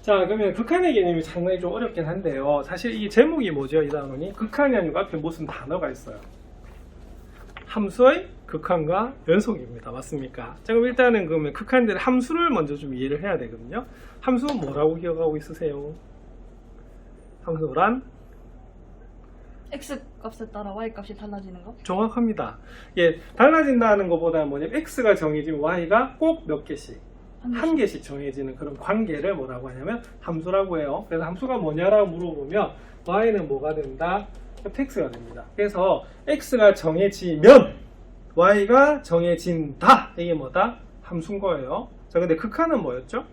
자, 그러면 극한의 개념이 상당히 좀 어렵긴 한데요. 사실 이 제목이 뭐죠? 이 단원이 극한이 아니고 앞에 무슨 단어가 있어요. 함수의 극한과 연속입니다. 맞습니까? 자, 그럼 일단은 그러면 극한들의 함수를 먼저 좀 이해를 해야 되거든요. 함수는 뭐라고 기억하고 있으세요? 함수란? x 값에 따라 y 값이 달라지는 거? 정확합니다. 예, 달라진다는 것보다는 뭐냐면 x가 정해지면 y가 꼭 몇 개씩 한 개씩 정해지는 그런 관계를 뭐라고 하냐면 함수라고 해요. 그래서 함수가 뭐냐라고 물어보면 y는 뭐가 된다? fx가 됩니다. 그래서 x가 정해지면 y가 정해진다. 이게 뭐다? 함수인 거예요. 자, 근데 극한은 뭐였죠?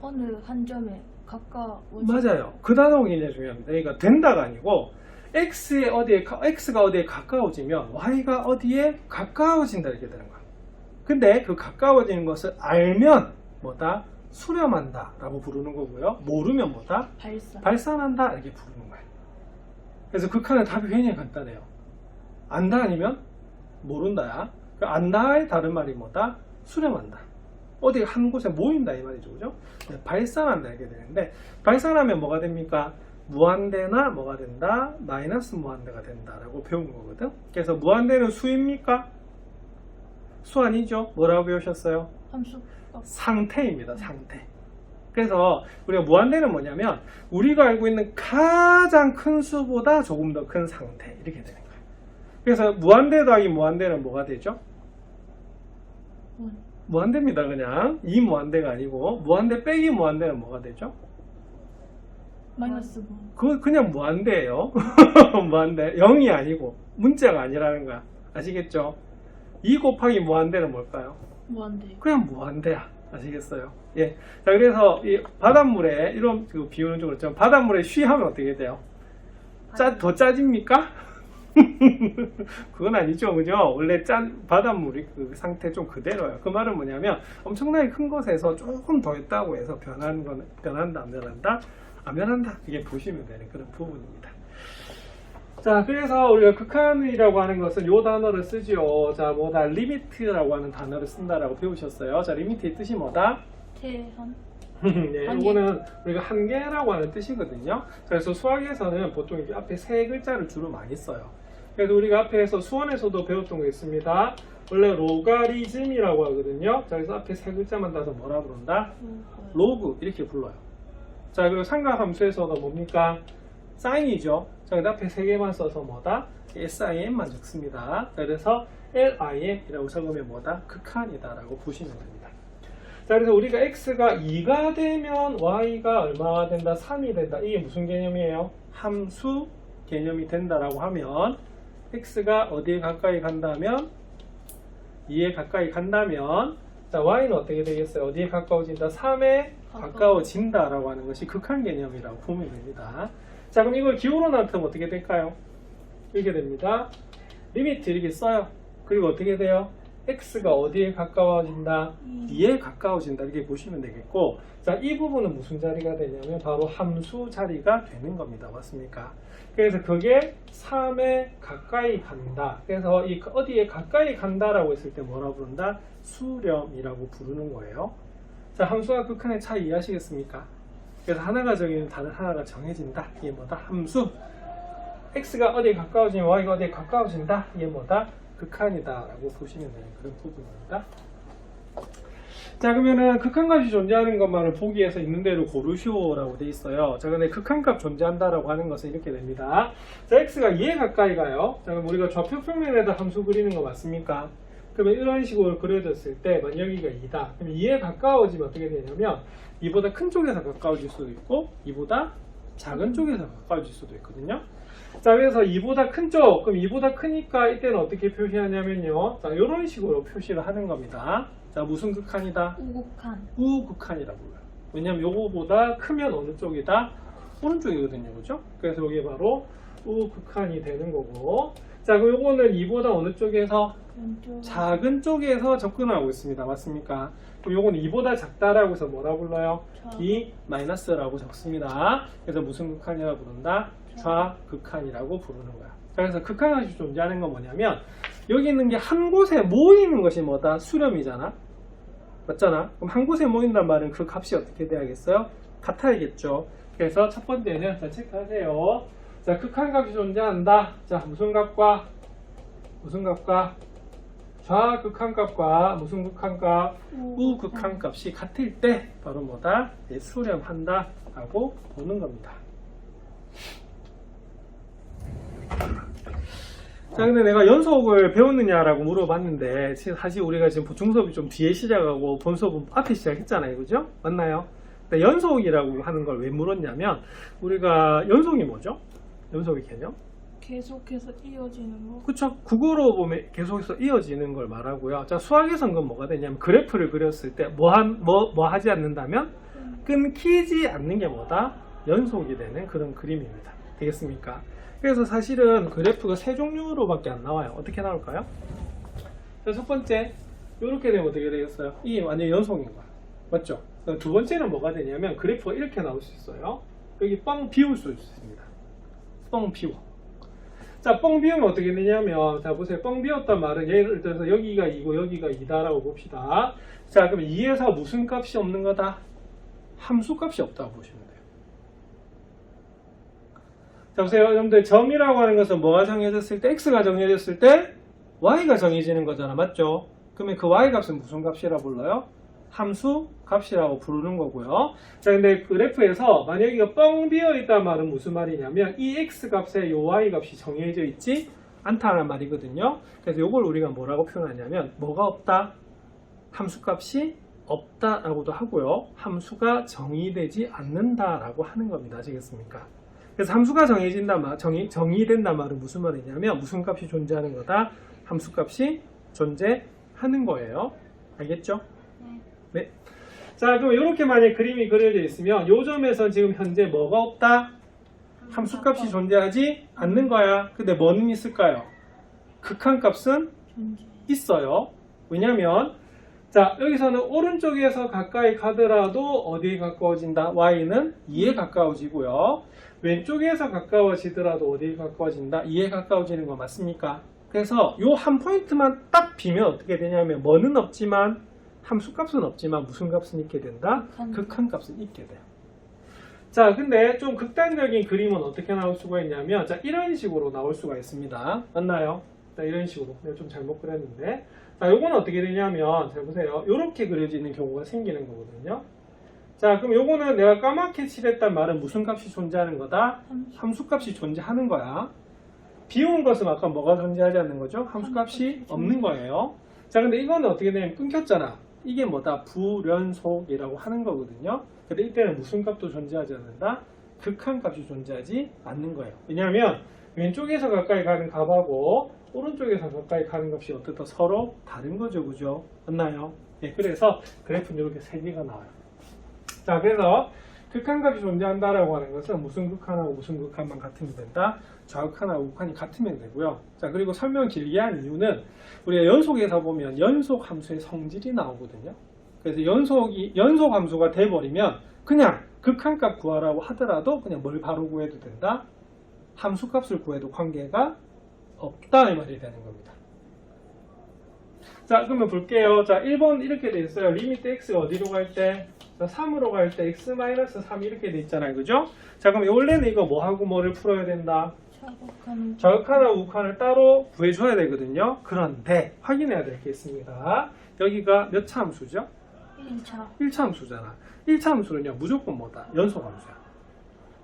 어느 한 점에 가까워지. 맞아요. 그 단어가 굉장히 중요합니다. 그러니까 된다가 아니고 x가 어디에 가까워지면 y가 어디에 가까워진다 이렇게 되는 거예요. 근데 그 가까워지는 것을 알면 뭐다? 수렴한다 라고 부르는 거고요. 모르면 뭐다? 발산한다 이렇게 부르는 거예요. 그래서 극한의 답이 굉장히 간단해요. 안다 아니면 모른다야. 그 안다의 다른 말이 뭐다? 수렴한다. 어디 한 곳에 모인다 이 말이죠. 그죠? 발산한다 이렇게 되는데 발산하면 뭐가 됩니까? 무한대나 뭐가 된다? 마이너스 무한대가 된다라고 배운 거거든. 그래서 무한대는 수입니까? 수 아니죠? 뭐라고 배우셨어요? 함수. 상태입니다. 상태. 그래서 우리가 무한대는 뭐냐면 우리가 알고 있는 가장 큰 수보다 조금 더 큰 상태 이렇게 되는 거예요. 그래서 무한대 더하기 무한대는 뭐가 되죠? 무한대입니다. 그냥 이 무한대가 아니고 무한대 빼기 무한대는 뭐가 되죠? 마이너스. 그거 그냥 무한대예요. 무한대 0이 아니고 문자가 아니라는 거야. 아시겠죠? 2 곱하기 무한대는 뭘까요? 무한대. 그냥 무한대야. 아시겠어요? 예. 자, 그래서 이 바닷물에 이런 그 비유는 좀 그렇지만 바닷물에 쉬하면 어떻게 돼요? 더 짜집니까? 그건 아니죠, 그죠? 원래 바닷물이 그 상태 좀 그대로예요. 그 말은 뭐냐면 엄청나게 큰 것에서 조금 더 있다고 해서 변한다, 안 변한다? 안 변한다. 그게 보시면 되는 그런 부분입니다. 자, 그래서 우리가 극한이라고 하는 것은 이 단어를 쓰죠. 자, 뭐다? 리미트라고 하는 단어를 쓴다라고 배우셨어요. 자, 리미트의 뜻이 뭐다? 제한. 네, 이거는 우리가 한계라고 하는 뜻이거든요. 그래서 수학에서는 보통 이렇게 앞에 세 글자를 주로 많이 써요. 그래서 우리가 앞에서 수원에서도 배웠던 거 있습니다. 원래 로가리즘이라고 하거든요. 자, 그래서 앞에 세 글자만 따서 뭐라 부른다? 로그 이렇게 불러요. 자, 그리고 삼각함수에서도 뭡니까? 사인이죠. 자, 근데 앞에 세 개만 써서 뭐다? SIM만 적습니다. 그래서 LIM이라고 적으면 뭐다? 극한이다 라고 보시면 됩니다. 자, 그래서 우리가 x가 2가 되면 y가 얼마가 된다? 3이 된다. 이게 무슨 개념이에요? 함수 개념이 된다라고 하면 x가 어디에 가까이 간다면 2에 가까이 간다면 자, y는 어떻게 되겠어요? 어디에 가까워진다? 3에 가까워진다라고 하는 것이 극한 개념이라고 보면 됩니다. 자, 그럼 이걸 기호로 나타내면 어떻게 될까요? 이렇게 됩니다. 리미트 이렇게 써요. 그리고 어떻게 돼요? x가 어디에 가까워진다? 2에 가까워진다. 이렇게 보시면 되겠고, 자, 이 부분은 무슨 자리가 되냐면 바로 함수 자리가 되는 겁니다. 맞습니까? 그래서 그게 3에 가까이 간다. 그래서 이 어디에 가까이 간다라고 했을 때 뭐라고 부른다? 수렴이라고 부르는 거예요. 자, 함수와 극한의 차이 이해하시겠습니까? 그래서 하나가 정해진 다른 하나가 정해진다. 이게 뭐다? 함수. x가 어디에 가까워지면 y가 어디에 가까워진다. 이게 뭐다? 극한이다 라고 보시면 되는 그런 부분입니다. 자, 그러면은 극한값이 존재하는 것만을 보기에서 있는 대로 고르시오라고 돼 있어요. 자, 근데 극한값 존재한다라고 하는 것은 이렇게 됩니다. 자, x가 2에 가까이 가요. 자, 그럼 우리가 좌표 평면에다 함수 그리는 거 맞습니까? 그러면 이런 식으로 그려졌을 때 만약 여기가 2다. 그럼 2에 가까워지면 어떻게 되냐면 2보다 큰 쪽에서 가까워질 수도 있고 2보다 작은 쪽에서 가까워질 수도 있거든요. 자, 그래서 2보다 큰 쪽, 그럼 2보다 크니까 이때는 어떻게 표시하냐면요. 자, 이런 식으로 표시를 하는 겁니다. 자, 무슨 극한이다? 우극한. 우극한이라고 불러요. 왜냐면 요거보다 크면 어느 쪽이다? 오른쪽이거든요. 그죠? 그래서 이게 바로 우극한이 되는 거고. 자, 그럼 요거는 2보다 어느 쪽에서? 왼쪽. 작은 쪽에서 접근하고 있습니다. 맞습니까? 그럼 요거는 2보다 작다라고 해서 뭐라 불러요? 이 마이너스라고 적습니다. 그래서 무슨 극한이라고 부른다? 좌극한이라고 부르는 거야. 그래서 극한값이 존재하는 건 뭐냐면 여기 있는 게 한 곳에 모이는 것이 뭐다? 수렴이잖아. 맞잖아. 그럼 한 곳에 모인단 말은 그 값이 어떻게 돼야겠어요? 같아야겠죠. 그래서 첫 번째는 자 체크하세요. 자 극한값이 존재한다. 자 무슨 값과 좌극한값과 무슨 극한값 우극한값이 같을 때 바로 뭐다? 수렴한다 라고 보는 겁니다. 자 근데 내가 연속을 배웠느냐라고 물어봤는데 사실 우리가 지금 보충 수업이 좀 뒤에 시작하고 본 수업은 앞에 시작했잖아요. 그죠? 맞나요? 근데 연속이라고 하는 걸 왜 물었냐면 우리가 연속이 뭐죠? 연속의 개념? 계속해서 이어지는 거. 그쵸? 국어로 보면 계속해서 이어지는 걸 말하고요. 자 수학에서는 그건 뭐가 되냐면 그래프를 그렸을 때 뭐 하지 않는다면 끊기지 않는 게 뭐다? 연속이 되는 그런 그림입니다. 되겠습니까? 그래서 사실은 그래프가 세 종류로밖에 안 나와요. 어떻게 나올까요? 자, 첫 번째 이렇게 되면 어떻게 되겠어요? 이게 완전 연속인 거야. 맞죠? 두 번째는 뭐가 되냐면 그래프가 이렇게 나올 수 있어요. 여기 뻥 비울 수 있습니다. 뻥 비워. 자, 뻥 비우면 어떻게 되냐면 자 보세요. 뻥 비웠단 말은 예를 들어서 여기가 2고 여기가 2다라고 봅시다. 자, 그럼 2에서 무슨 값이 없는 거다? 함수 값이 없다고 보시면 돼요. 자 보세요. 여러분들 점이라고 하는 것은 뭐가 정해졌을 때? x가 정해졌을 때 y가 정해지는 거잖아. 맞죠? 그러면 그 y 값은 무슨 값이라 불러요? 함수 값이라고 부르는 거고요. 자 근데 그래프에서 만약에 이거 뻥 비어 있단 말은 무슨 말이냐면 이 x 값에 요 y 값이 정해져 있지 않다는 말이거든요. 그래서 이걸 우리가 뭐라고 표현하냐면 뭐가 없다? 함수 값이 없다라고도 하고요. 함수가 정의되지 않는다라고 하는 겁니다. 아시겠습니까? 그래서 함수가 정의된단 말은 무슨 말이냐면 무슨 값이 존재하는 거다? 함수 값이 존재하는 거예요. 알겠죠? 네. 자, 그럼 이렇게 만약 그림이 그려져 있으면 이 점에서 지금 현재 뭐가 없다? 함수 값이 존재하지 않는 거야. 근데 뭐는 있을까요? 극한값은 있어요. 왜냐면 자, 여기서는 오른쪽에서 가까이 가더라도 어디에 가까워진다? y는 2에 가까워지고요. 왼쪽에서 가까워지더라도 어디에 가까워진다? 2에 가까워지는 거 맞습니까? 그래서 요 한 포인트만 딱 비면 어떻게 되냐면 뭐는 없지만 함수값은 없지만 무슨 값은 있게 된다? 극한값은 있게 돼요. 자, 근데 좀 극단적인 그림은 어떻게 나올 수가 있냐면 자, 이런 식으로 나올 수가 있습니다. 맞나요? 자, 이런 식으로. 내가 좀 잘못 그렸는데 자, 요거는 어떻게 되냐면 잘 보세요. 요렇게 그려지는 경우가 생기는 거거든요. 자, 그럼 요거는 내가 까맣게 칠했단 말은 무슨 값이 존재하는 거다? 함수값이 존재하는 거야. 비운 것은 아까 뭐가 존재하지 않는 거죠? 함수값이 없는 거예요. 자, 근데 이거는 어떻게 되냐면 끊겼잖아. 이게 뭐다? 불연속이라고 하는 거거든요. 근데 이때는 무슨 값도 존재하지 않는다? 극한값이 존재하지 않는 거예요. 왜냐하면 왼쪽에서 가까이 가는 값하고 오른쪽에서 가까이 가는 값이 어떻다? 서로 다른 거죠. 그죠? 맞나요? 네, 그래서 그래프는 이렇게 세 개가 나와요. 자, 그래서 극한값이 존재한다라고 하는 것은 무슨 극한하고 무슨 극한만 같으면 된다? 좌극한하고 우극한이 같으면 되고요. 자, 그리고 설명 길게 한 이유는 우리가 연속에서 보면 연속 함수의 성질이 나오거든요. 그래서 연속 함수가 돼버리면 그냥 극한값 구하라고 하더라도 그냥 뭘 바로 구해도 된다? 함수값을 구해도 관계가 없다 이 말이 되는 겁니다. 자, 그러면 볼게요. 자, 1번 이렇게 돼 있어요. 리미트 x가 어디로 갈 때? 자, 3으로 갈 때 x-3 이렇게 돼 있잖아요. 그죠? 자, 그럼 원래는 이거 뭐하고 뭐를 풀어야 된다? 좌극한하고 우극한을 따로 구해줘야 되거든요. 그런데 확인해야 될 게 있습니다. 여기가 몇 차 함수죠? 1차 함수잖아. 1차 함수는요 무조건 뭐다? 연속 함수야.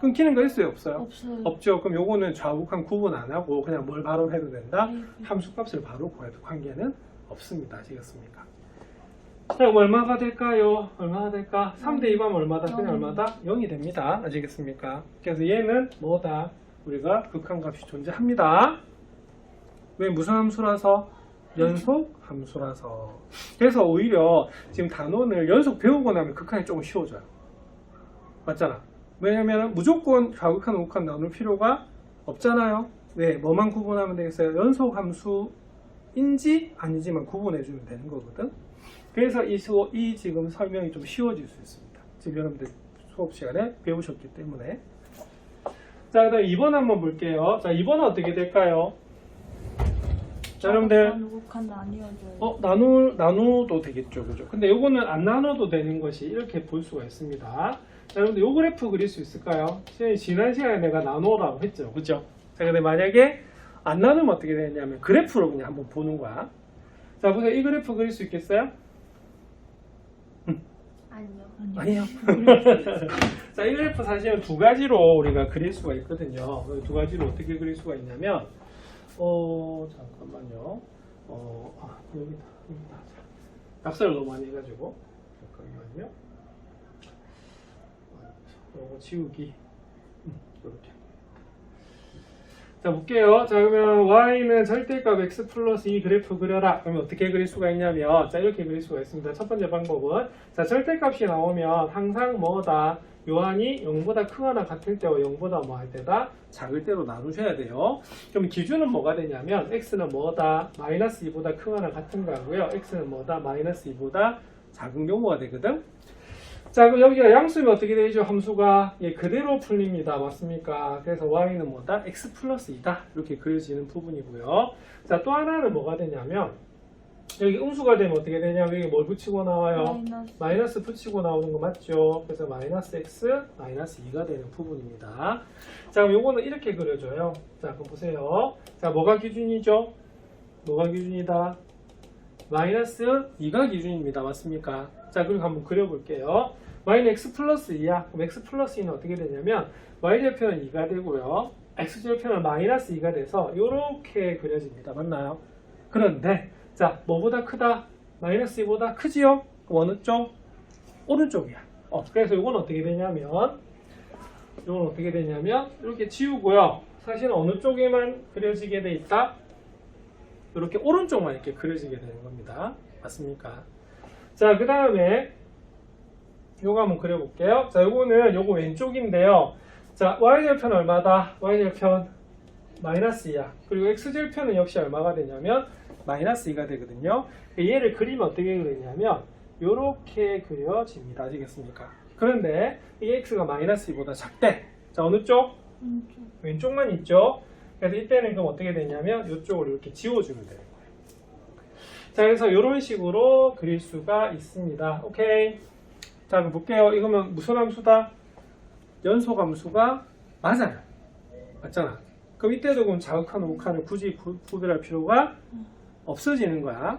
끊기는 거 있어요? 없어요? 없어요. 없죠. 그럼 요거는 좌우극한 구분 안 하고 그냥 뭘 바로 해도 된다? 함수값을 바로 구해도 관계는 없습니다. 아시겠습니까? 자, 그럼 얼마가 될까요? 얼마가 될까? 3대 2면 얼마다? 그냥 얼마다? 0이 됩니다. 아시겠습니까? 그래서 얘는 뭐다? 우리가 극한값이 존재합니다. 왜? 무슨 함수라서? 연속 함수라서. 그래서 오히려 지금 단원을 연속 배우고 나면 극한이 조금 쉬워져요. 맞잖아. 왜냐면 무조건 좌극한, 우극한 나눌 필요가 없잖아요. 네, 뭐만 구분하면 되겠어요? 연속 함수인지 아니지만 구분해주면 되는 거거든. 그래서 이 지금 설명이 좀 쉬워질 수 있습니다. 지금 여러분들 수업 시간에 배우셨기 때문에. 자, 그다음 2번 한번 볼게요. 자, 2번은 어떻게 될까요? 자, 여러분들 나눠도 되겠죠. 그죠? 근데 요거는 안 나눠도 되는 것이 이렇게 볼 수가 있습니다. 자, 여러분들 요 그래프 그릴 수 있을까요? 지난 시간에 내가 나누라고 했죠. 그죠? 자, 근데 만약에 안 나누면 어떻게 되냐면 그래프로 그냥 한번 보는 거야. 자, 보세요. 이 그래프 그릴 수 있겠어요? 아니요. 아니요. 자, 이 그래프 사실은 두 가지로 우리가 그릴 수가 있거든요. 두 가지로 어떻게 그릴 수가 있냐면, 잠깐만요. 여기다. 자, 낙서를 너무 많이 해가지고. 잠깐만요. 요거 지우기. 이렇게. 자, 볼게요. 자, 그러면 y는 절대값 x 플러스 이 그래프 그려라. 그러면 어떻게 그릴 수가 있냐면, 자, 이렇게 그릴 수가 있습니다. 첫 번째 방법은, 자, 절대값이 나오면 항상 뭐다? 요한이 0보다 크거나 같을 때와 0보다 뭐 할 때다? 작을 때로 나누셔야 돼요. 그럼 기준은 뭐가 되냐면, x는 뭐다? 마이너스 2보다 크거나 같은 거고요. x는 뭐다? 마이너스 2보다 작은 경우가 되거든. 자, 그럼 여기가 양수면 어떻게 되죠? 함수가 그대로 풀립니다. 맞습니까? 그래서 y는 뭐다? x 플러스 2다. 이렇게 그려지는 부분이고요. 자, 또 하나는 뭐가 되냐면 여기 음수가 되면 어떻게 되냐면 여기 뭘 붙이고 나와요? 마이너스 붙이고 나오는 거 맞죠? 그래서 마이너스 x, 마이너스 2가 되는 부분입니다. 자, 그럼 요거는 이렇게 그려줘요. 자, 그럼 보세요. 자, 뭐가 기준이죠? 뭐가 기준이다? 마이너스 2가 기준입니다. 맞습니까? 자, 그리고 한번 그려볼게요. y는 x 플러스 2야. 그럼 x 플러스 2는 어떻게 되냐면 y절편은 2가 되고요. x절편은 마이너스 2가 돼서 이렇게 그려집니다. 맞나요? 그런데 자, 뭐보다 크다? 마이너스 2보다 크지요? 그럼 어느 쪽? 오른쪽이야. 그래서 이건 어떻게 되냐면 이렇게 지우고요. 사실은 어느 쪽에만 그려지게 돼 있다? 이렇게 오른쪽만 이렇게 그려지게 되는 겁니다. 맞습니까? 자, 그 다음에 요거 한번 그려볼게요. 자, 요거 왼쪽인데요. 자, y절편 얼마다? y절편 마이너스 2야. 그리고 x절편은 역시 얼마가 되냐면 마이너스 2가 되거든요. 얘를 그리면 어떻게 그리냐면 요렇게 그려집니다. 아시겠습니까? 그런데 이 x가 마이너스 2보다 작대. 자, 어느 쪽? 왼쪽만 있죠. 그래서 이때는 그럼 어떻게 되냐면 이쪽을 이렇게 지워주면 되는 거예요. 자, 그래서 이런 식으로 그릴 수가 있습니다. 오케이. 자, 그럼 볼게요. 이거면 무슨 함수다? 연속 함수가 맞아요. 맞잖아. 그럼 이때도 그럼 자극한 우극한을 굳이 구별할 필요가 없어지는 거야.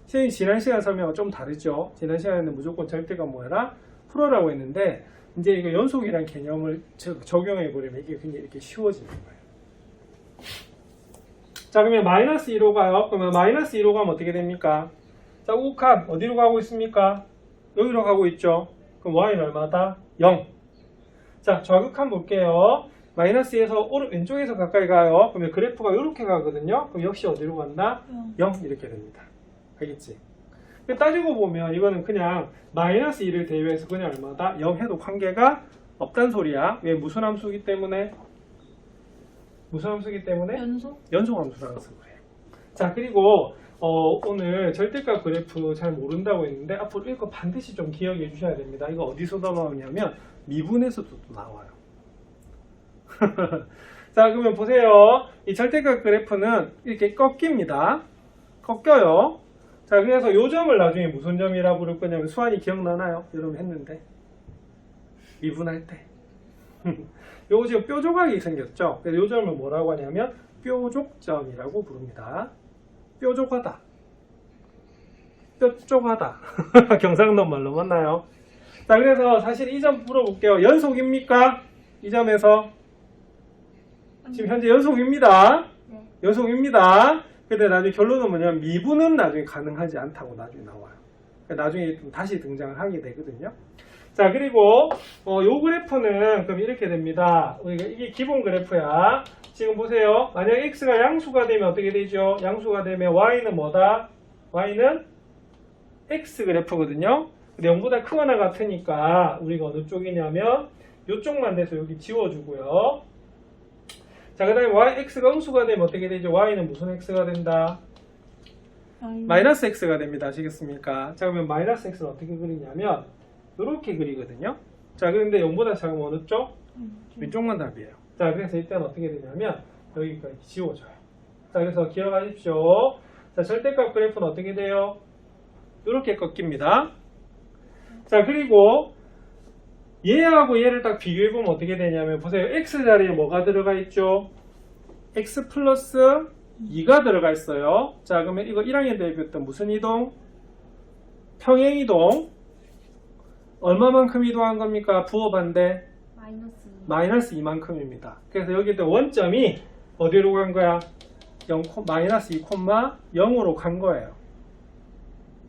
선생님이 지난 시간 설명과 좀 다르죠. 지난 시간에는 무조건 절대값 뭐해라? 풀어라고 했는데 이제 이거 연속이란 개념을 적용해 보려면 이게 굉장히 이렇게 쉬워지는 거예요. 자, 그러면 마이너스 2로 가요. 그러면 마이너스 2로 가면 어떻게 됩니까? 자, 우극한 어디로 가고 있습니까? 여기로 가고 있죠. 그럼 y는 얼마다? 0. 자, 좌극한 볼게요. 마이너스 2에서 왼쪽에서 가까이 가요. 그러면 그래프가 이렇게 가거든요. 그럼 역시 어디로 간다? 0 이렇게 됩니다. 알겠지? 따지고 보면 이거는 그냥 마이너스 2를 대입해서 그냥 얼마다? 0 해도 관계가 없단 소리야. 왜? 무슨 함수기 때문에? 무슨 함수기 때문에? 연속 함수라서 그래요. 자, 그리고 오늘 절대값 그래프 잘 모른다고 했는데 앞으로 이거 반드시 좀 기억해 주셔야 됩니다. 이거 어디서도 나오냐면 미분에서도 또 나와요. 자, 그러면 보세요. 이 절대값 그래프는 이렇게 꺾입니다. 꺾여요. 자, 그래서 요 점을 나중에 무슨 점이라 부를 거냐면 수환이 기억나나요? 여러분 했는데 미분할 때 요거 지금 뾰족하게 생겼죠? 그래서 요 점을 뭐라고 하냐면 뾰족점이라고 부릅니다. 뾰족하다. 뾰족하다. 경상도 말로 맞나요? 자, 그래서 사실 이 점 물어볼게요. 연속입니까? 이 점에서 지금 현재 연속입니다. 네. 연속입니다. 근데 나중에 결론은 뭐냐면 미분은 나중에 가능하지 않다고 나중에 나와요. 나중에 좀 다시 등장을 하게 되거든요. 자, 그리고 요 그래프는 그럼 이렇게 됩니다. 이게 기본 그래프야. 지금 보세요. 만약 x가 양수가 되면 어떻게 되죠? 양수가 되면 y는 뭐다? y는 x 그래프거든요. 근데 0보다 크거나 같으니까 우리가 어느 쪽이냐면 이쪽만 돼서 여기 지워주고요. 자, 그 다음에 x가 음수가 되면 어떻게 되죠? y는 무슨 x가 된다? 마이너스 x가 됩니다. 아시겠습니까? 자, 그러면 마이너스 x를 어떻게 그리냐면 이렇게 그리거든요. 자, 그런데 0보다 작으면 어느 쪽? 왼쪽만 답이에요. 자, 그래서 이때는 어떻게 되냐면 여기까지 지워져요. 자, 그래서 기억하십시오. 자, 절대값 그래프는 어떻게 돼요? 이렇게 꺾입니다. 자, 그리고 얘하고 얘를 딱 비교해보면 어떻게 되냐면 보세요. x 자리에 뭐가 들어가 있죠? x 플러스 2가 들어가 있어요. 자, 그러면 이거 1학년 때 배웠던 무슨 이동? 평행이동. 얼마만큼 이동한 겁니까? 부호 반대 마이너스 2만큼입니다. 그래서 여기 원점이 어디로 간 거야? 마이너스 2,0으로 간 거예요.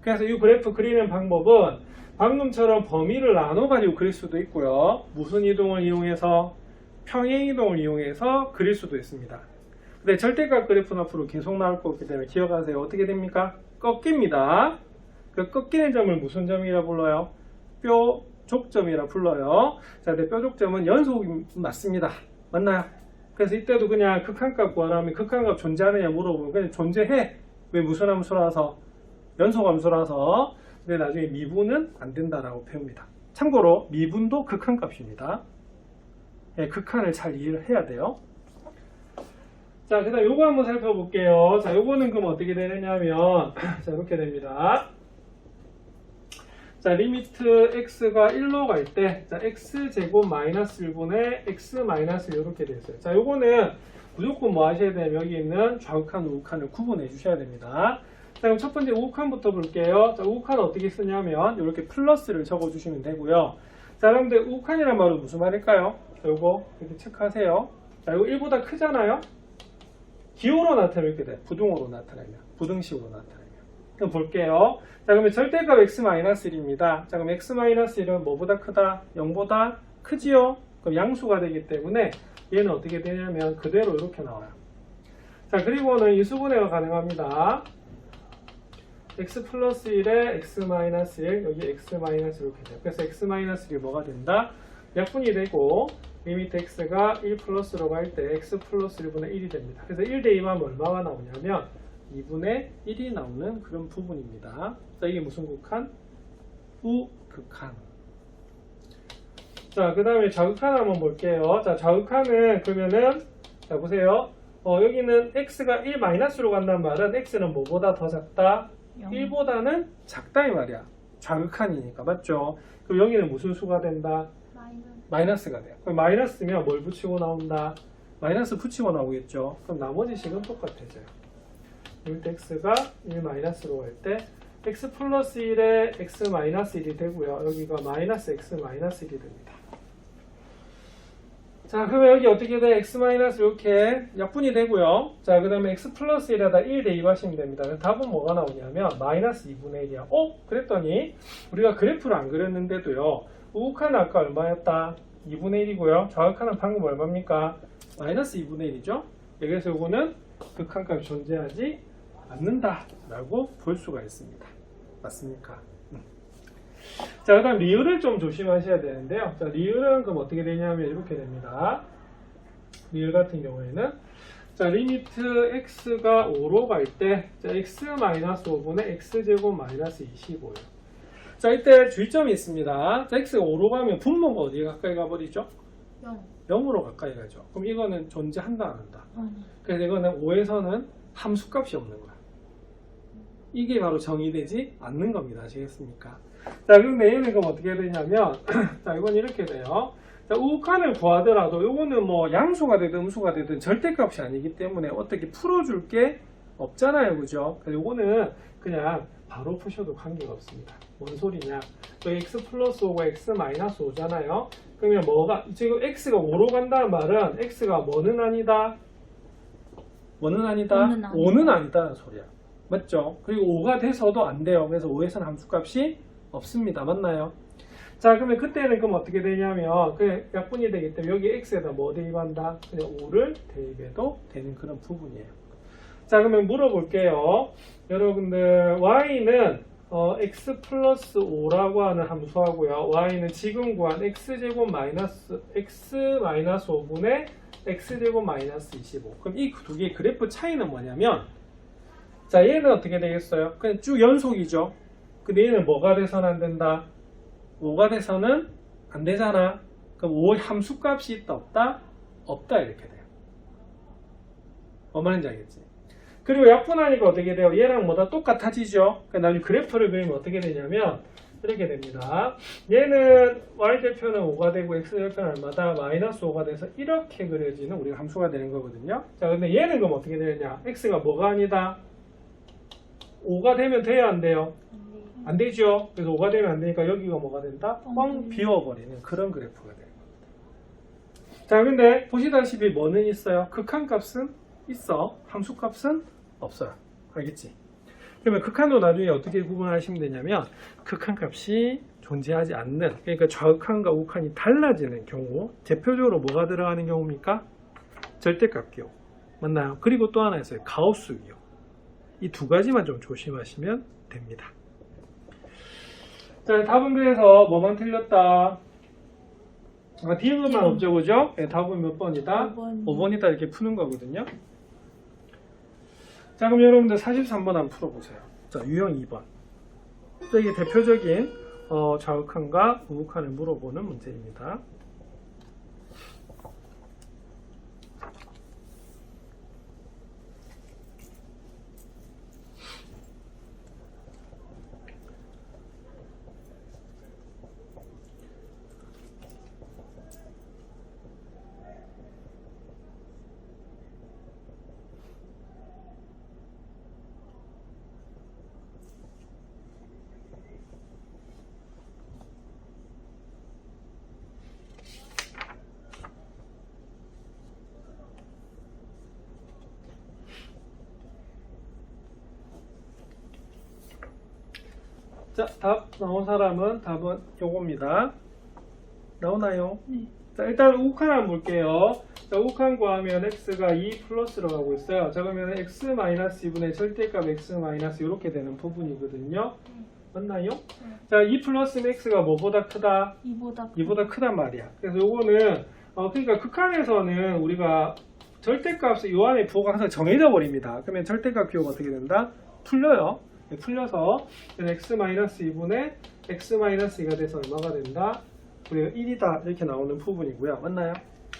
그래서 이 그래프 그리는 방법은 방금처럼 범위를 나눠가지고 그릴 수도 있고요. 무슨 이동을 이용해서? 평행이동을 이용해서 그릴 수도 있습니다. 근데 절대값 그래프는 앞으로 계속 나올 거기 때문에 기억하세요. 어떻게 됩니까? 꺾입니다. 그 꺾이는 점을 무슨 점이라 불러요? 뾰족점이라 불러요. 자, 근데 뾰족점은 연속이 맞습니다. 맞나요? 그래서 이때도 그냥 극한값 구하라면 극한값 존재하느냐 물어보면 그냥 존재해. 왜 무슨 함수라서? 연속함수라서. 근데 나중에 미분은 안 된다라고 배웁니다. 참고로 미분도 극한값입니다. 네, 극한을 잘 이해를 해야 돼요. 자, 그 다음 요거 한번 살펴볼게요. 자, 요거는 그럼 어떻게 되느냐면 자, 이렇게 됩니다. 자, 리미트 x가 1로 갈 때, 자, x제곱 마이너스 1분의 x 마이너스 1 이렇게 됐어요. 자, 요거는 무조건 뭐 하셔야 되냐면 여기 있는 좌극한, 우극한을 구분해 주셔야 됩니다. 자, 그럼 첫 번째 우극한부터 볼게요. 자, 우극한 어떻게 쓰냐면 이렇게 플러스를 적어 주시면 되고요. 자, 그런데 우극한이란 말은 무슨 말일까요? 자, 요거 이렇게 체크하세요. 자, 이거 1보다 크잖아요? 기호로 나타내면 이렇게 돼. 부등호로 나타내면. 부등식으로 나타내면. 그럼 볼게요. 자, 그러면 절대값 x-1입니다. 자, 그럼 x-1은 뭐보다 크다? 0보다 크지요? 그럼 양수가 되기 때문에 얘는 어떻게 되냐면 그대로 이렇게 나와요. 자, 그리고는 이 수분해가 가능합니다. x 플러스 1에 x-1, 여기 x-1 이렇게 돼요. 그래서 x-1이 뭐가 된다? 약분이 되고 리미트 x가 1 플러스로 갈 때 x 플러스 1분의 1이 됩니다. 그래서 1대 2하면 얼마가 나오냐면 2분의 1이 나오는 그런 부분입니다. 자, 이게 무슨 극한? 우극한. 자, 그 다음에 좌극한 한번 볼게요. 자, 좌극한은 그러면은 자, 보세요. 여기는 x가 1 마이너스로 간다는 말은 x는 뭐보다 더 작다? 1보다는 작다 이 말이야. 좌극한이니까 맞죠? 그럼 여기는 무슨 수가 된다? 마이너스가 돼요. 그럼 마이너스면 뭘 붙이고 나온다? 마이너스 붙이고 나오겠죠. 그럼 나머지 식은 똑같아져요. 리미트 x가 1 마이너스로 갈 때 x 플러스 1에 x 마이너스 1이 되고요. 여기가 마이너스 x 마이너스 1이 됩니다. 자, 그러면 여기 어떻게 돼? x 마이너스 이렇게 약분이 되고요. 자, 그 다음에 x 플러스 1에다 1 대입하시면 됩니다. 답은 뭐가 나오냐면 마이너스 2분의 1이야. 그랬더니 우리가 그래프를 안 그렸는데도요. 우극한은 아까 얼마였다? 2분의 1이고요. 좌극한은 방금 얼마입니까? 마이너스 2분의 1이죠. 그래서 이거는 극한값이 존재하지 않는다 라고 볼 수가 있습니다. 맞습니까? 자, 그 다음 리을을 좀 조심하셔야 되는데요. 자, 리을은 그럼 어떻게 되냐면 이렇게 됩니다. 리을 같은 경우에는 자, 리미트 x가 5로 갈 때 자, x-5분의 x제곱 마이너스 25예요. 자, 이때 주의점이 있습니다. 자, x가 5로 가면 분모가 어디에 가까이 가버리죠? 0으로 가까이 가죠. 그럼 이거는 존재한다 안 한다? 그래서 이거는 5에서는 함수값이 없는 거야. 이게 바로 정의되지 않는 겁니다. 아시겠습니까? 자, 그런데 얘는 그럼 어떻게 되냐면 자, 이건 이렇게 돼요. 자, 우극한을 구하더라도 이거는 뭐 양수가 되든 음수가 되든 절대값이 아니기 때문에 어떻게 풀어줄 게 없잖아요. 그죠? 그래서 이거는 그냥 바로 푸셔도 관계가 없습니다. 뭔 소리냐? 여기 x 플러스 5가 x 마이너스 5잖아요. 그러면 뭐가 지금 x가 5로 간다는 말은 x가 뭐는 아니다? 뭐는 아니다? 5는 아니다는 소리야. 맞죠? 그리고 5가 돼서도 안 돼요. 그래서 5에서는 함수값이 없습니다. 맞나요? 자, 그러면 그때는 그럼 어떻게 되냐면 그냥 약분이 되기 때문에 여기 x에다 뭐 대입한다? 그냥 5를 대입해도 되는 그런 부분이에요. 자, 그러면 물어볼게요. 여러분들 y는 x 플러스 5라고 하는 함수하고요. y는 지금 구한 x제곱 마이너스 x 마이너스 5분의 x제곱 마이너스 25. 그럼 이 두 개의 그래프 차이는 뭐냐면 자, 얘는 어떻게 되겠어요? 그냥 쭉 연속이죠. 근데 얘는 뭐가 돼서는 안 된다? 5가 돼서는 안 되잖아. 그럼 5의 함수값이 있다 없다? 없다 이렇게 돼요. 뭔 말인지 알겠지? 그리고 약분하니까 어떻게 돼요? 얘랑 뭐다 똑같아지죠? 그러니까 나중에 그래프를 그리면 어떻게 되냐면 이렇게 됩니다. 얘는 y대표는 5가 되고 x대표는 얼마다? 마이너스 5가 돼서 이렇게 그려지는 우리가 함수가 되는 거거든요. 자, 근데 얘는 그럼 어떻게 되느냐? x가 뭐가 아니다? 5가 되면 돼야 안 돼요? 안 되죠. 그래서 5가 되면 안 되니까 여기가 뭐가 된다? 뻥 비워버리는 그런 그래프가 돼요. 자, 근데 보시다시피 뭐는 있어요? 극한값은 있어. 함수값은 없어요. 알겠지? 그러면 극한도 나중에 어떻게 구분하시면 되냐면 극한값이 존재하지 않는, 그러니까 좌극한과 우극한이 달라지는 경우, 대표적으로 뭐가 들어가는 경우입니까? 절대값 기호. 맞나요? 그리고 또 하나 있어요. 가우스 기호. 이 두 가지만 좀 조심하시면 됩니다. 자, 답은 그래서 뭐만 틀렸다? 디귿만 없죠, 그죠? 네, 답은 몇 번이다? 5번이다 이렇게 푸는 거거든요. 자, 그럼 여러분들 43번 한번 풀어보세요. 자, 유형 2번. 자, 이게 대표적인 좌극한과 우극한을 물어보는 문제입니다. 자, 답 나온 사람은 답은 요겁니다. 나오나요? 네. 자, 일단 우극한 한번 볼게요. 자, 우극한 구하면 x가 2 플러스로 가고 있어요. 자, 그러면 x 마이너스 2분의 절대값 x 마이너스 이렇게 되는 부분이거든요. 맞나요? 자, 2 플러스는 x가 뭐보다 크다? 2보다 크단 말이야. 그래서 요거는 그러니까 극한에서는 우리가 절대값을 요 안에 부호가 항상 정해져 버립니다. 그러면 절대값 기호가 어떻게 된다? 풀려요. 풀려서 x-2분의 x-2가 돼서 얼마가 된다? 우리가 1이다 이렇게 나오는 부분이고요. 맞나요?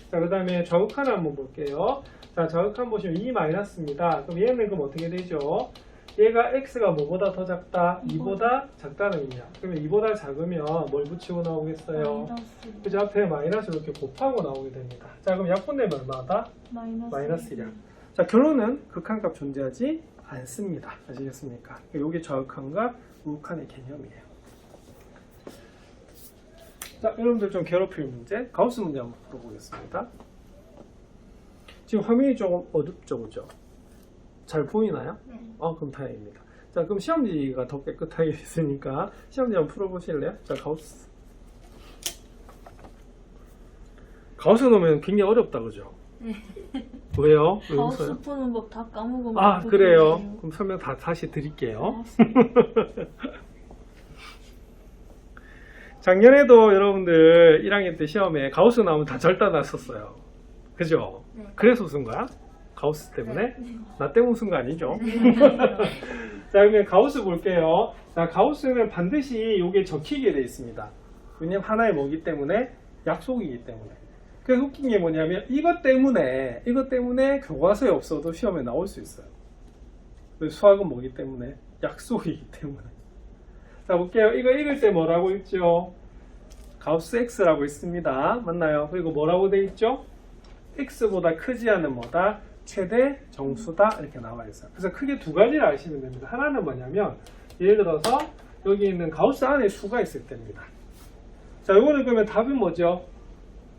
자, 그 다음에 좌극한 한번 볼게요. 자, 좌극한 보시면 2 마이너스입니다. 그럼 얘는 그럼 어떻게 되죠? 얘가 x가 뭐보다 더 작다? 2보다 작다는 의미야. 그러면 2보다 작으면 뭘 붙이고 나오겠어요? 그죠? 앞에 마이너스 이렇게 곱하고 나오게 됩니다. 자, 그럼 약분되면 얼마다? 마이너스 1이야. 자, 결론은 극한값 존재하지 않습니다. 아시겠습니까? 이게 좌극한과 우극한의 개념이에요. 자, 여러분들 좀 괴롭힐 문제, 가우스 문제 한번 풀어보겠습니다. 지금 화면이 조금 어둡죠, 그죠? 잘 보이나요? 네. 그럼 다행입니다. 자, 그럼 시험지가 더 깨끗하게 있으니까 시험지 한번 풀어보실래요? 자, 가우스. 가우스 넣으면 굉장히 어렵다, 그죠? 네. 왜요? 왜 가우스 웃어요? 푸는 법 다 까먹으면 그래요? 그럼 설명 다시 드릴게요. 작년에도 여러분들 1학년 때 시험에 가우스 나오면 다 절단 났었어요. 그죠? 네. 그래서 웃은 거야? 가우스 때문에? 네. 나 때문에 웃은 거 아니죠? 자, 그러면 가우스 볼게요. 자, 가우스는 반드시 이게 적히게 돼 있습니다. 왜냐면 하나의 뭐기 때문에? 약속이기 때문에. 그래서 웃긴 게 뭐냐면 이것 때문에 교과서에 없어도 시험에 나올 수 있어요. 수학은 뭐기 때문에? 약속이기 때문에. 자, 볼게요. 이거 읽을 때 뭐라고 읽죠? 가우스 x라고 있습니다. 맞나요? 그리고 뭐라고 돼 있죠? x보다 크지 않은 뭐다? 최대 정수다 이렇게 나와 있어요. 그래서 크게 두 가지를 아시면 됩니다. 하나는 뭐냐면 예를 들어서 여기 있는 가우스 안에 수가 있을 때입니다. 자, 이거는 그러면 답은 뭐죠?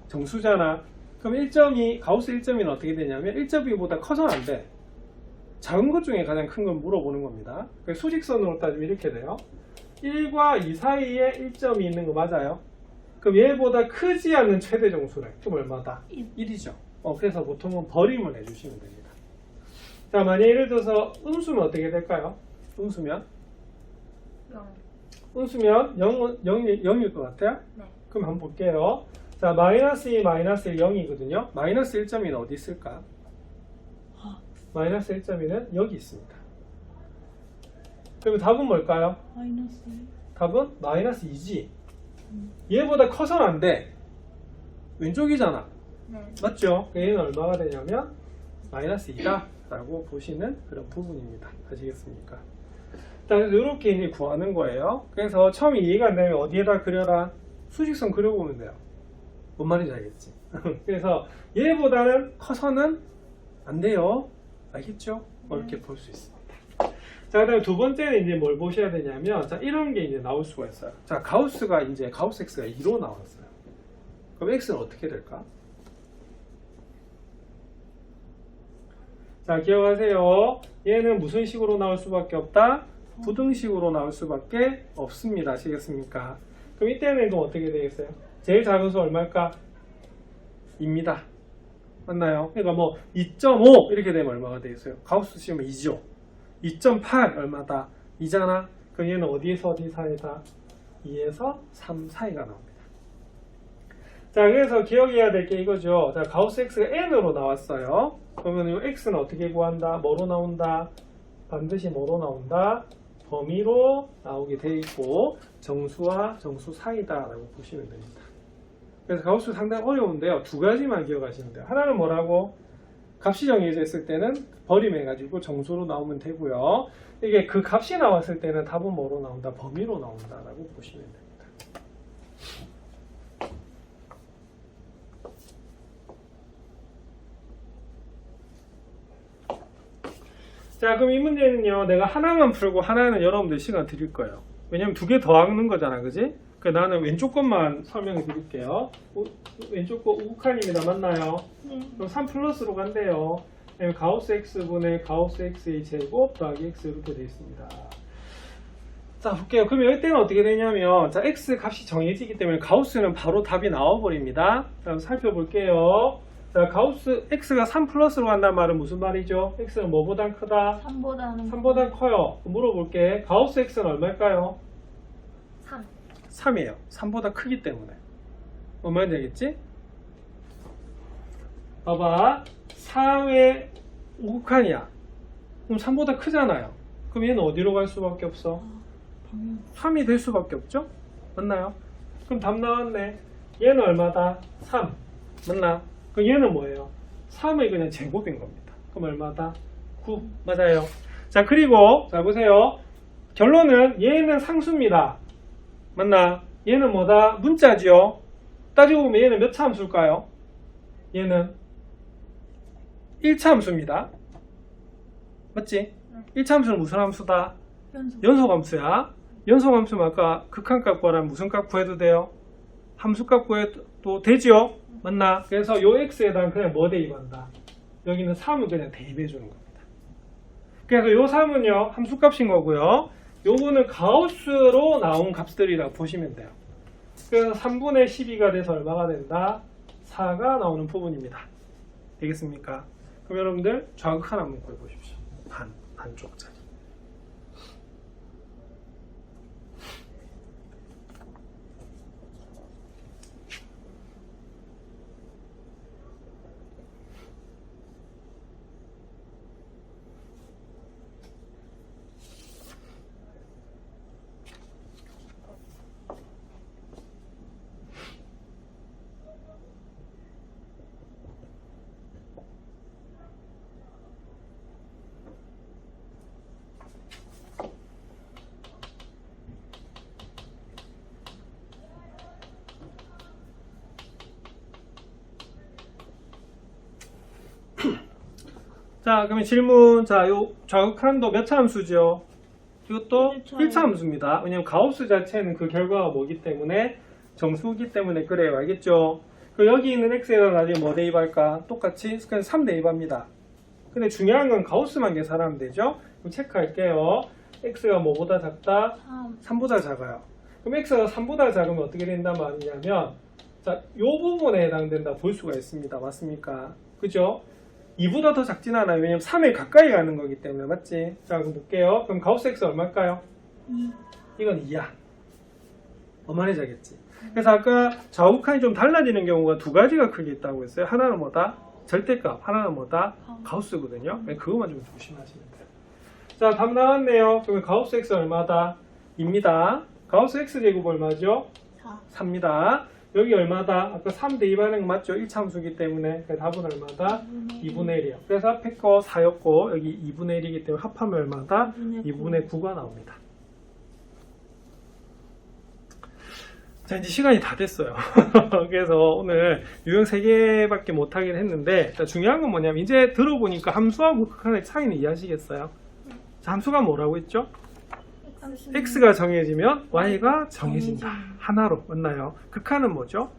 정수잖아. 그럼 1점이 가우스 1점이 어떻게 되냐면 1.2보다 커서는 안 돼. 작은 것 중에 가장 큰 건 물어보는 겁니다. 수직선으로 따지면 이렇게 돼요. 1과 2 사이에 1점이 있는 거 맞아요? 그럼 얘보다 크지 않는 최대 정수래. 그럼 얼마다? 1이죠. 그래서 보통은 버림을 해주시면 됩니다. 자, 만약 예를 들어서 음수면 어떻게 될까요? 음수면 0일 것 같아요? 네. 그럼 한번 볼게요. 자, 마이너스 2, 마이너스 1, 0이거든요. 마이너스 1.2는 어디 있을까? 마이너스 1.2는 여기 있습니다. 그러면 답은 뭘까요? 답은 마이너스 2지. 얘보다 커서는 안 돼. 왼쪽이잖아. 네. 맞죠? 얘는 얼마가 되냐면 마이너스 2다 라고 보시는 그런 부분입니다. 아시겠습니까? 자, 그래서 이렇게 이제 구하는 거예요. 그래서 처음 이해가 안 되면 어디에다 그려라? 수직선 그려보면 돼요. 뭔 말인지 알겠지? 그래서 얘보다는 커서는 안 돼요. 알겠죠? 이렇게 볼 수 있습니다. 자, 그 다음에 두 번째는 이제 뭘 보셔야 되냐면, 자, 이런 게 이제 나올 수가 있어요. 자, 가우스 X가 2로 나왔어요. 그럼 X는 어떻게 될까? 자, 기억하세요. 얘는 무슨 식으로 나올 수밖에 없다? 부등식으로 나올 수밖에 없습니다. 아시겠습니까? 그럼 이때는 그럼 어떻게 되겠어요? 제일 작은 수 얼마일까? 2입니다. 맞나요? 그러니까 뭐 2.5 이렇게 되면 얼마가 되겠어요? 가우스 씌우면 2죠. 2.8 얼마다? 2잖아. 그럼 얘는 어디에서 어디 사이다? 2에서 3 사이가 나옵니다. 자, 그래서 기억해야 될 게 이거죠. 자, 가우스 X가 N으로 나왔어요. 그러면 이 X는 어떻게 구한다? 뭐로 나온다? 반드시 뭐로 나온다? 범위로 나오게 돼 있고 정수와 정수 사이다라고 보시면 됩니다. 그래서 가우스 상당히 어려운데요. 두 가지만 기억하시면 돼요. 하나는 뭐라고? 값이 정해져 있을 때는 버림해가지고 정수로 나오면 되고요. 이게 그 값이 나왔을 때는 답은 뭐로 나온다? 범위로 나온다라고 보시면 됩니다. 자, 그럼 이 문제는요, 내가 하나만 풀고 하나는 여러분들 시간 드릴 거예요. 왜냐면 두 개 더하는 거잖아, 그지? 그 나는 왼쪽 것만 설명해 드릴게요. 왼쪽 거 우극한입니다. 맞나요? 그럼 3 플러스로 간대요. 가우스 X분의 가우스 X의 제곱 더하기 X 이렇게 되어 있습니다. 자, 볼게요. 그러면 이때는 어떻게 되냐면, 자, X 값이 정해지기 때문에 가우스는 바로 답이 나와버립니다. 자, 살펴볼게요. 자, 가우스 X가 3 플러스로 간다는 말은 무슨 말이죠? X는 뭐보단 크다? 3보다 커요. 물어볼게. 가우스 X는 얼마일까요? 3이에요. 3보다 크기 때문에. 얼마나 되겠지? 봐봐. 4의 우극한이야. 그럼 3보다 크잖아요. 그럼 얘는 어디로 갈 수밖에 없어? 3이 될 수밖에 없죠? 맞나요? 그럼 답 나왔네. 얘는 얼마다? 3. 맞나? 그럼 얘는 뭐예요? 3의 그냥 제곱인 겁니다. 그럼 얼마다? 9. 맞아요. 자, 그리고 자 보세요. 결론은 얘는 상수입니다. 맞나? 얘는 뭐다? 문자지요. 따지고 보면 얘는 몇 차 함수일까요? 얘는 1차 함수입니다. 맞지? 1차 함수는 무슨 함수다? 연속 함수야. 연속 함수면 아까 극한값 구하라면 무슨 값 구해도 돼요? 함수값 구해도 되지요? 맞나? 그래서 요 x에다가 그냥 뭐 대입한다? 여기는 3을 그냥 대입해 주는 겁니다. 그래서 요 3은요 함수값인 거고요. 요거는 가우스로 나온 값들이라고 보시면 돼요. 그래서 3분의 12가 돼서 얼마가 된다? 4가 나오는 부분입니다. 되겠습니까? 그럼 여러분들 좌극한 한번 구해보십시오. 반쪽짜리. 자, 그러면 질문. 자, 요 좌극한도 몇 차 함수죠? 이것도 1차 함수입니다. 왜냐면 가우스 자체는 그 결과가 뭐기 때문에 정수기 때문에 그래요. 알겠죠? 그리고 여기 있는 x에다 나중에 뭐 대입할까? 똑같이 그냥 3 대입합니다. 근데 중요한 건 가우스만 계산하면 되죠? 그럼 체크할게요. x가 뭐보다 작다? 3보다 작아요. 그럼 x가 3보다 작으면 어떻게 된단 말이냐면, 자, 요 부분에 해당된다 볼 수가 있습니다. 맞습니까? 그죠? 2보다 더 작진 않아요. 왜냐면 3에 가까이 가는 거기 때문에. 맞지? 자, 그럼 볼게요. 그럼 가우스 x 얼마일까요? 2. 이건 2야. 얼마나 작겠지? 그래서 아까 좌우칸이 좀 달라지는 경우가 두 가지가 크게 있다고 했어요. 하나는 뭐다? 절대값. 하나는 뭐다? 가우스거든요. 그것만 좀 조심하시면 돼요. 자, 답 나왔네요. 그러면 가우스 x 얼마다? 2입니다. 가우스 x 제곱 얼마죠? 4입니다. 여기 얼마다? 아까 3대 2 반응 맞죠? 1참수기 때문에. 그래서 답은 얼마다? 2분의 1이에요. 그래서 앞에 거 4였고 여기 2분의 1이기 때문에 합하면 얼마다? 2분의 9가 나옵니다. 자, 이제 시간이 다 됐어요. 그래서 오늘 유형 3개밖에 못하긴 했는데, 자, 중요한 건 뭐냐면, 이제 들어보니까 함수하고 극한의 차이는 이해하시겠어요? 자, 함수가 뭐라고 했죠? x가 정해지면 y가 정해진다. 하나로. 맞나요? 극한은 뭐죠?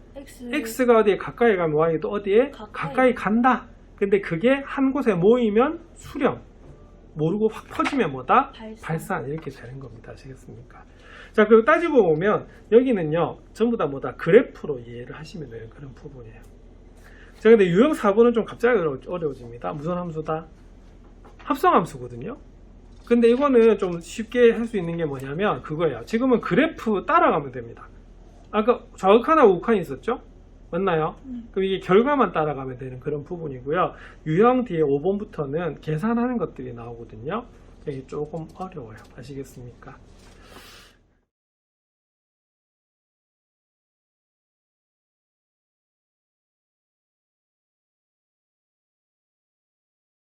x가 어디에 가까이 가면 y도 어디에 가까이 간다. 근데 그게 한 곳에 모이면 수렴. 모르고 확 퍼지면 뭐다? 발산. 이렇게 되는 겁니다. 아시겠습니까? 자, 그리고 따지고 보면 여기는요 전부 다 뭐다? 그래프로 이해를 하시면 되는 그런 부분이에요. 자, 근데 유형 4번은 좀 갑자기 어려워집니다. 무슨 함수다? 합성함수거든요. 근데 이거는 좀 쉽게 할 수 있는 게 뭐냐면 그거예요. 지금은 그래프 따라가면 됩니다. 아까 좌극한하고 우극한이 있었죠? 맞나요? 그럼 이게 결과만 따라가면 되는 그런 부분이고요. 유형 뒤에 5번부터는 계산하는 것들이 나오거든요. 이게 조금 어려워요. 아시겠습니까?